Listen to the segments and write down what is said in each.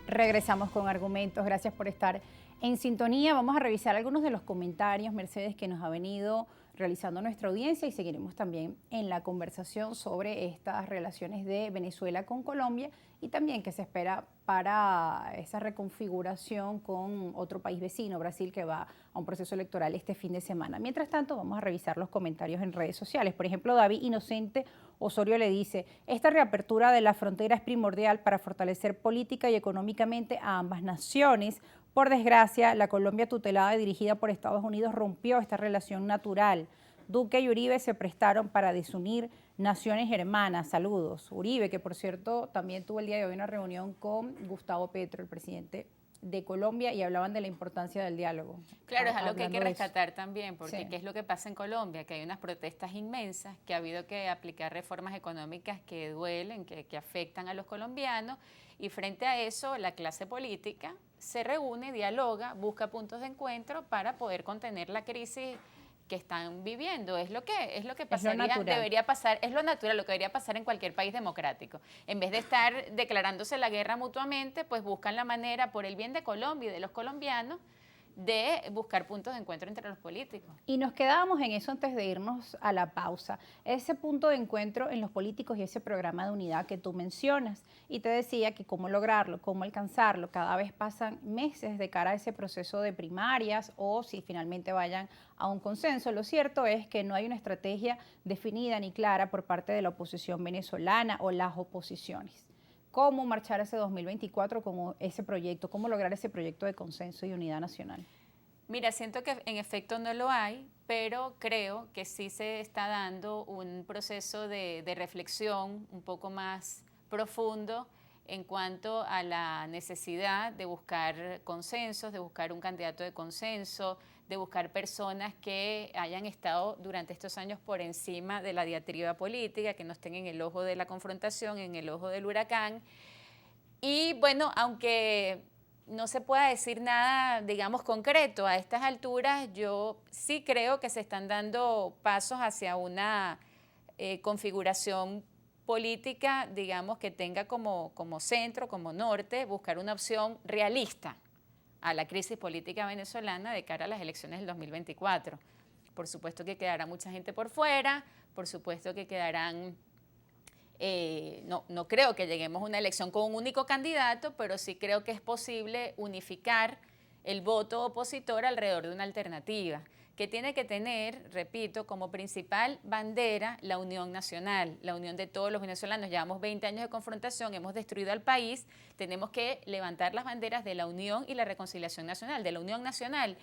Regresamos con argumentos. Gracias por estar en sintonía. Vamos a revisar algunos de los comentarios, Mercedes, que nos ha venido realizando nuestra audiencia y seguiremos también en la conversación sobre estas relaciones de Venezuela con Colombia y también qué se espera para esa reconfiguración con otro país vecino, Brasil, que va a un proceso electoral este fin de semana. Mientras tanto, vamos a revisar los comentarios en redes sociales. Por ejemplo, David Inocente Osorio le dice: esta reapertura de la frontera es primordial para fortalecer política y económicamente a ambas naciones. Por desgracia, la Colombia tutelada y dirigida por Estados Unidos rompió esta relación natural. Duque y Uribe se prestaron para desunir naciones hermanas. Saludos. Uribe, que por cierto también tuvo el día de hoy una reunión con Gustavo Petro, el presidente de Colombia, y hablaban de la importancia del diálogo. Claro, es algo que hay que Hablando de eso. rescatar también, porque Sí. ¿qué es lo que pasa en Colombia? Que hay unas protestas inmensas, que ha habido que aplicar reformas económicas que duelen, que afectan a los colombianos, y frente a eso la clase política se reúne, dialoga, busca puntos de encuentro para poder contener la crisis que están viviendo. Es lo que pasaría, debería pasar, es lo natural, lo que debería pasar en cualquier país democrático. En vez de estar declarándose la guerra mutuamente, pues buscan la manera, por el bien de Colombia y de los colombianos, de buscar puntos de encuentro entre los políticos. Y nos quedábamos en eso antes de irnos a la pausa, ese punto de encuentro en los políticos y ese programa de unidad que tú mencionas. Y te decía que cómo lograrlo, cómo alcanzarlo. Cada vez pasan meses de cara a ese proceso de primarias o si finalmente vayan a un consenso. Lo cierto es que no hay una estrategia definida ni clara por parte de la oposición venezolana o las oposiciones. ¿Cómo marchar ese 2024 con ese proyecto? ¿Cómo lograr ese proyecto de consenso y unidad nacional? Mira, siento que en efecto no lo hay, pero creo que sí se está dando un proceso de reflexión un poco más profundo en cuanto a la necesidad de buscar consensos, de buscar un candidato de consenso, de buscar personas que hayan estado durante estos años por encima de la diatriba política, que no estén en el ojo de la confrontación, en el ojo del huracán. Y bueno, aunque no se pueda decir nada, digamos, concreto a estas alturas, yo sí creo que se están dando pasos hacia una configuración política, digamos, que tenga como centro, como norte, buscar una opción realista a la crisis política venezolana de cara a las elecciones del 2024. Por supuesto que quedará mucha gente por fuera, por supuesto que quedarán... no creo que lleguemos a una elección con un único candidato, pero sí creo que es posible unificar el voto opositor alrededor de una alternativa que tiene que tener, repito, como principal bandera la unión nacional, la unión de todos los venezolanos. Llevamos 20 años de confrontación, hemos destruido al país, tenemos que levantar las banderas de la unión y la reconciliación nacional, de la unión nacional,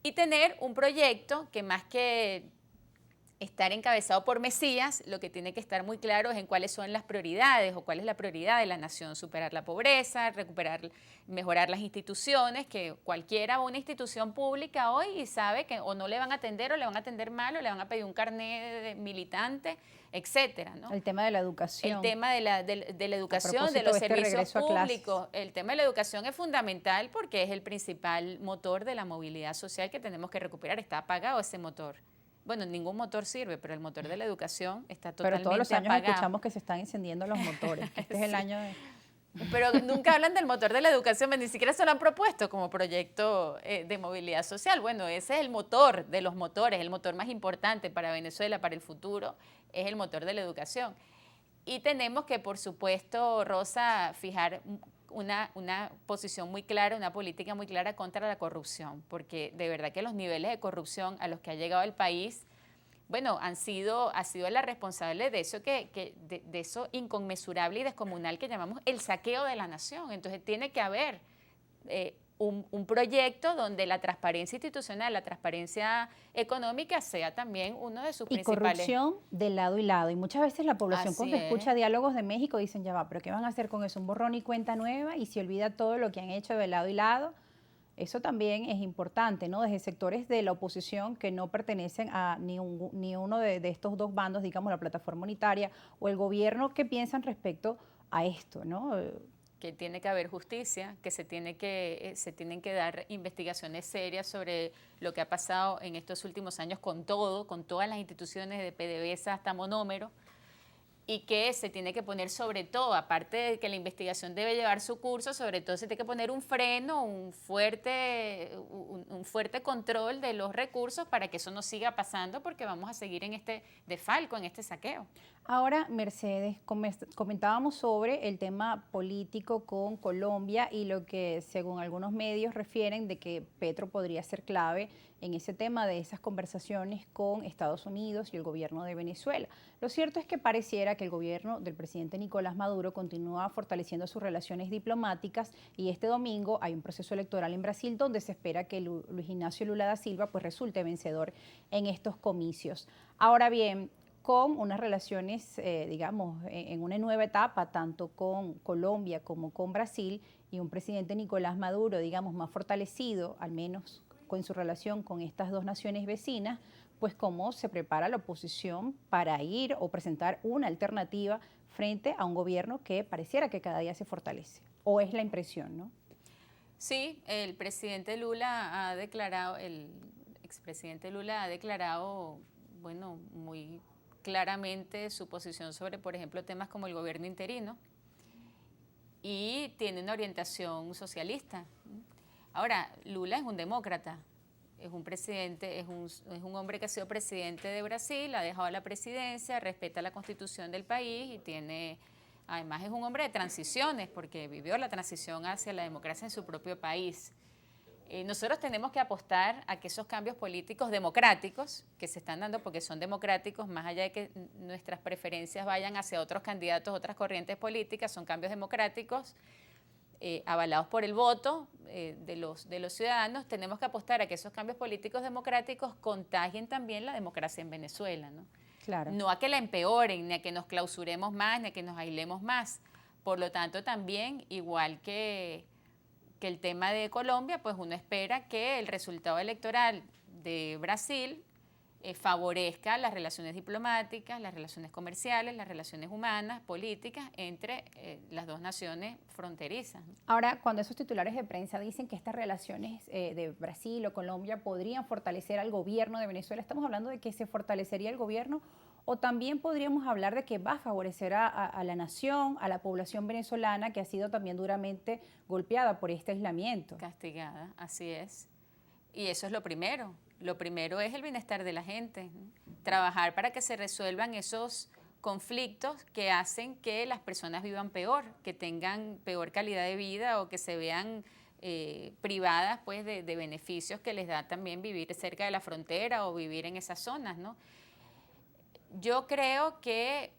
y tener un proyecto que más que estar encabezado por Mesías, lo que tiene que estar muy claro es en cuáles son las prioridades o cuál es la prioridad de la nación: superar la pobreza, mejorar las instituciones, que cualquiera va a una institución pública hoy y sabe que o no le van a atender o le van a atender mal o le van a pedir un carnet de militante, etcétera, ¿no? El tema de la educación. El tema de la educación, de los servicios públicos. El tema de la educación es fundamental porque es el principal motor de la movilidad social que tenemos que recuperar. Está apagado ese motor. Bueno, ningún motor sirve, pero el motor de la educación está totalmente apagado. Pero todos los años escuchamos que se están encendiendo los motores, que este Sí. es el año de... Pero nunca hablan del motor de la educación, ni siquiera se lo han propuesto como proyecto de movilidad social. Bueno, ese es el motor de los motores, el motor más importante para Venezuela, para el futuro, es el motor de la educación. Y tenemos que, por supuesto, Rosa, fijar una posición muy clara, una política muy clara contra la corrupción, porque de verdad que los niveles de corrupción a los que ha llegado el país, bueno, ha sido la responsable de eso, de eso inconmensurable y descomunal que llamamos el saqueo de la nación. Entonces tiene que haber un proyecto donde la transparencia institucional, la transparencia económica sea también uno de sus principales... Y corrupción de lado y lado. Y muchas veces la población Así cuando es. escucha diálogos de México dicen, ya va, pero ¿qué van a hacer con eso? Un borrón y cuenta nueva y se olvida todo lo que han hecho de lado y lado. Eso también es importante, ¿no? Desde sectores de la oposición que no pertenecen a ni uno de estos dos bandos, digamos, la plataforma unitaria o el gobierno, ¿qué piensan respecto a esto, ¿no? Que tiene que haber justicia, que se tienen que dar investigaciones serias sobre lo que ha pasado en estos últimos años con todas las instituciones, de PDVSA hasta Monómero, y que se tiene que poner sobre todo, aparte de que la investigación debe llevar su curso, sobre todo se tiene que poner un freno, un fuerte control de los recursos para que eso no siga pasando, porque vamos a seguir en este desfalco, en este saqueo. Ahora, Mercedes, comentábamos sobre el tema político con Colombia y lo que, según algunos medios, refieren de que Petro podría ser clave en ese tema de esas conversaciones con Estados Unidos y el gobierno de Venezuela. Lo cierto es que pareciera que el gobierno del presidente Nicolás Maduro continúa fortaleciendo sus relaciones diplomáticas y este domingo hay un proceso electoral en Brasil donde se espera que Luis Ignacio Lula da Silva pues resulte vencedor en estos comicios. Ahora bien, con unas relaciones, digamos, en una nueva etapa, tanto con Colombia como con Brasil, y un presidente Nicolás Maduro, digamos, más fortalecido, al menos con su relación con estas dos naciones vecinas, pues cómo se prepara la oposición para ir o presentar una alternativa frente a un gobierno que pareciera que cada día se fortalece, o es la impresión, ¿no? Sí, el presidente Lula ha declarado, el expresidente Lula ha declarado, bueno, muy claramente su posición sobre, por ejemplo, temas como el gobierno interino, y tiene una orientación socialista. Ahora, Lula es un demócrata, es un presidente, es un hombre que ha sido presidente de Brasil, ha dejado la presidencia, respeta la constitución del país y tiene, además es un hombre de transiciones, porque vivió la transición hacia la democracia en su propio país. Nosotros tenemos que apostar a que esos cambios políticos democráticos que se están dando, porque son democráticos, más allá de que nuestras preferencias vayan hacia otros candidatos, otras corrientes políticas, son cambios democráticos avalados por el voto de los ciudadanos. Tenemos que apostar a que esos cambios políticos democráticos contagien también la democracia en Venezuela, ¿no? Claro. No a que la empeoren, ni a que nos clausuremos más, ni a que nos aislemos más. Por lo tanto, también, igual que el tema de Colombia, pues uno espera que el resultado electoral de Brasil favorezca las relaciones diplomáticas, las relaciones comerciales, las relaciones humanas, políticas entre las dos naciones fronterizas. Ahora, cuando esos titulares de prensa dicen que estas relaciones de Brasil o Colombia podrían fortalecer al gobierno de Venezuela, ¿estamos hablando de que se fortalecería el gobierno o también podríamos hablar de que va a favorecer a la nación, a la población venezolana que ha sido también duramente golpeada por este aislamiento? Castigada, así es. Y eso es lo primero. Lo primero es el bienestar de la gente, ¿no? Trabajar para que se resuelvan esos conflictos que hacen que las personas vivan peor, que tengan peor calidad de vida o que se vean privadas pues, de beneficios que les da también vivir cerca de la frontera o vivir en esas zonas, ¿no? Yo creo que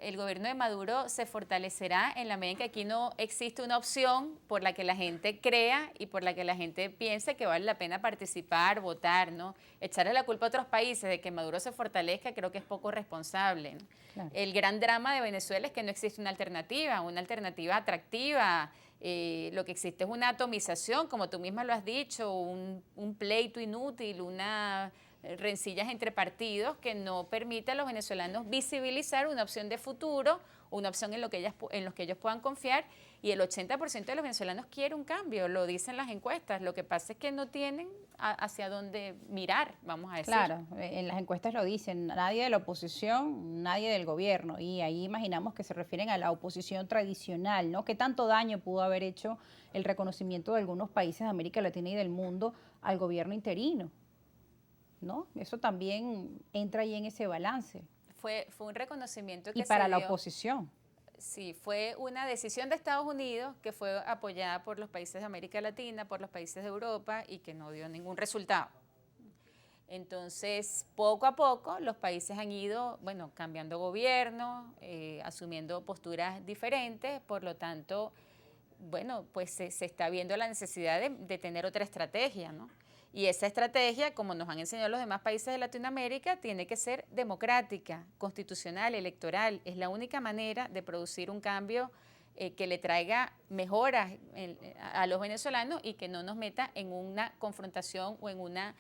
el gobierno de Maduro se fortalecerá en la medida en que aquí no existe una opción por la que la gente crea y por la que la gente piense que vale la pena participar, votar, ¿no? Echarle la culpa a otros países de que Maduro se fortalezca creo que es poco responsable, ¿no? Claro. El gran drama de Venezuela es que no existe una alternativa atractiva. Lo que existe es una atomización, como tú misma lo has dicho, un pleito inútil, una rencillas entre partidos que no permite a los venezolanos visibilizar una opción de futuro, una opción en los que ellos puedan confiar, y el 80% de los venezolanos quiere un cambio, lo dicen las encuestas. Lo que pasa es que no tienen hacia dónde mirar, vamos a decir. Claro, en las encuestas lo dicen, nadie de la oposición, nadie del gobierno, y ahí imaginamos que se refieren a la oposición tradicional, ¿no? ¿Qué tanto daño pudo haber hecho el reconocimiento de algunos países de América Latina y del mundo al gobierno interino? ¿No? Eso también entra ahí en ese balance. Fue un reconocimiento que y para la oposición. Sí, fue una decisión de Estados Unidos que fue apoyada por los países de América Latina, por los países de Europa y que no dio ningún resultado. Entonces, poco a poco, los países han ido, bueno, cambiando gobierno, asumiendo posturas diferentes, por lo tanto, bueno, pues se está viendo la necesidad de tener otra estrategia, ¿no? Y esa estrategia, como nos han enseñado los demás países de Latinoamérica, tiene que ser democrática, constitucional, electoral. Es la única manera de producir un cambio que le traiga mejoras a los venezolanos y que no nos meta en una confrontación o en una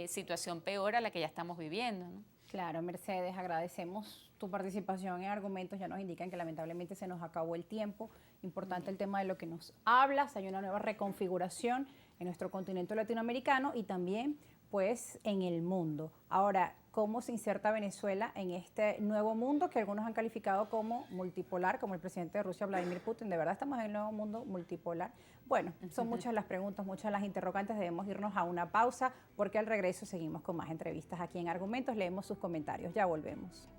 situación peor a la que ya estamos viviendo, ¿no? Claro, Mercedes, agradecemos tu participación en Argumentos. Ya nos indican que lamentablemente se nos acabó el tiempo. Importante el tema de lo que nos hablas. Hay una nueva reconfiguración en nuestro continente latinoamericano y también después en el mundo. Ahora, ¿cómo se inserta Venezuela en este nuevo mundo que algunos han calificado como multipolar, como el presidente de Rusia, Vladimir Putin? ¿De verdad estamos en el nuevo mundo multipolar? Bueno, son muchas las preguntas, muchas las interrogantes. Debemos irnos a una pausa porque al regreso seguimos con más entrevistas aquí en Argumentos. Leemos sus comentarios. Ya volvemos.